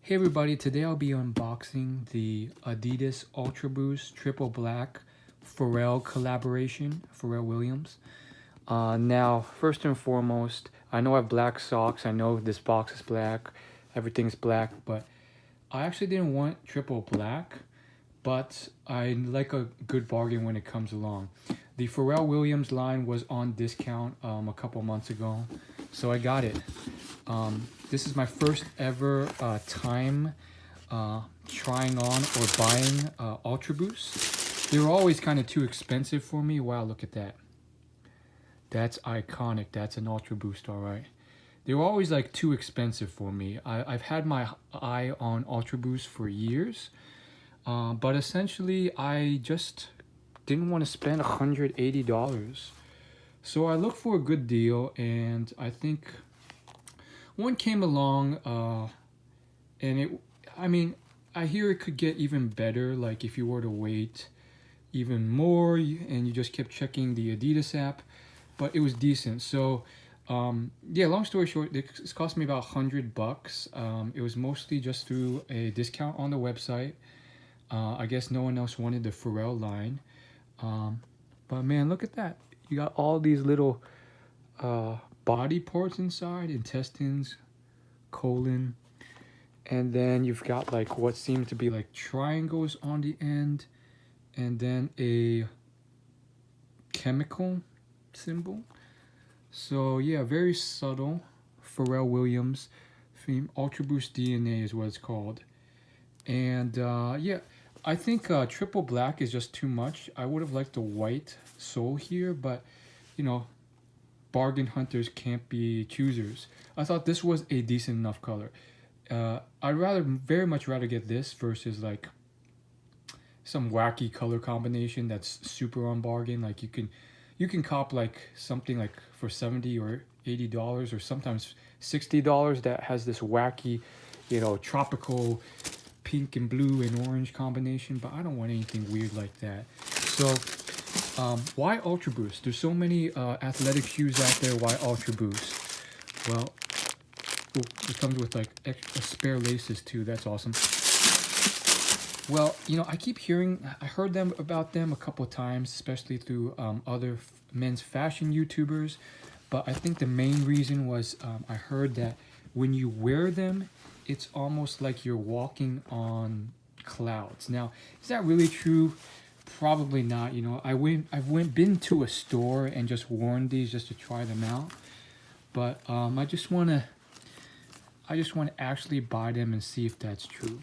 Hey everybody, today I'll be unboxing the Adidas Ultraboost Triple Black Pharrell collaboration, Pharrell Williams. Now, first and foremost, I know I have black socks, I know this box is black, everything's black, but I actually didn't want triple black, but I like a good bargain when it comes along. The Pharrell Williams line was on discount a couple months ago, so I got it. This is my first ever time trying on or buying Ultraboost. They were always kind of too expensive for me. Wow, look at that. That's iconic. That's an Ultraboost, all right. They were always like too expensive for me. I've had my eye on Ultraboost for years, but essentially I just didn't want to spend $180. So I looked for a good deal, and I think one came along, and I hear it could get even better, like if you were to wait even more and you just kept checking the Adidas app, but it was decent. So yeah, long story short, it cost me about $100. It was mostly just through a discount on the website. I guess no one else wanted the Pharrell line. But man, look at that. You got all these little body parts inside, intestines, colon, and then you've got like what seem to be like triangles on the end, and then a chemical symbol. So yeah, very subtle. Pharrell Williams theme. Ultraboost DNA is what it's called. And yeah, I think triple black is just too much. I would have liked the white sole here, but you know, bargain hunters can't be choosers. I thought this was a decent enough color. I'd very much rather get this versus like some wacky color combination that's super on bargain. Like you can cop like something like for $70 or $80 or sometimes $60 that has this wacky, tropical pink and blue and orange combination, but I don't want anything weird like that. So why Ultraboost? There's so many athletic shoes out there. Why Ultraboost? Well, it comes with like extra spare laces too. That's awesome. Well, I heard about them a couple of times, especially through other men's fashion YouTubers. But I think the main reason was I heard that when you wear them, it's almost like you're walking on clouds. Now, is that really true? Probably not. I've been to a store and just worn these just to try them out. But I just want to actually buy them and see if that's true.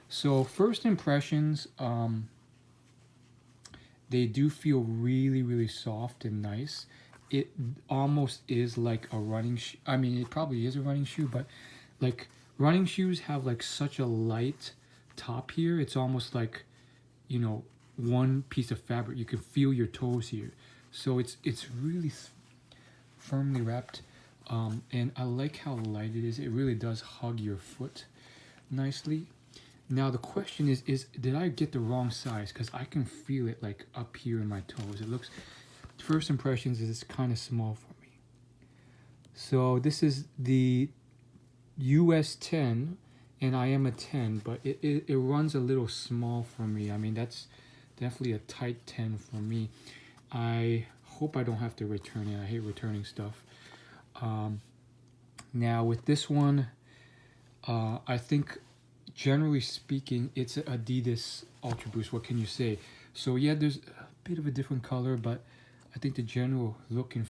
So first impressions, they do feel really, really soft and nice. It almost is like a running shoe. I mean, it probably is a running shoe, but like running shoes have like such a light top here. It's almost like, one piece of fabric. You can feel your toes here. So it's really firmly wrapped. And I like how light it is. It really does hug your foot nicely. Now the question is did I get the wrong size? Because I can feel it like up here in my toes. It looks, first impressions is it's kind of small for me. So this is the US 10, and I am a 10, but it runs a little small for me. I mean, that's definitely a tight 10 for me. I hope I don't have to return it. I hate returning stuff. Now with this one, I think generally speaking, it's an Adidas Ultraboost. What can you say? So yeah, there's a bit of a different color, but I think the general look and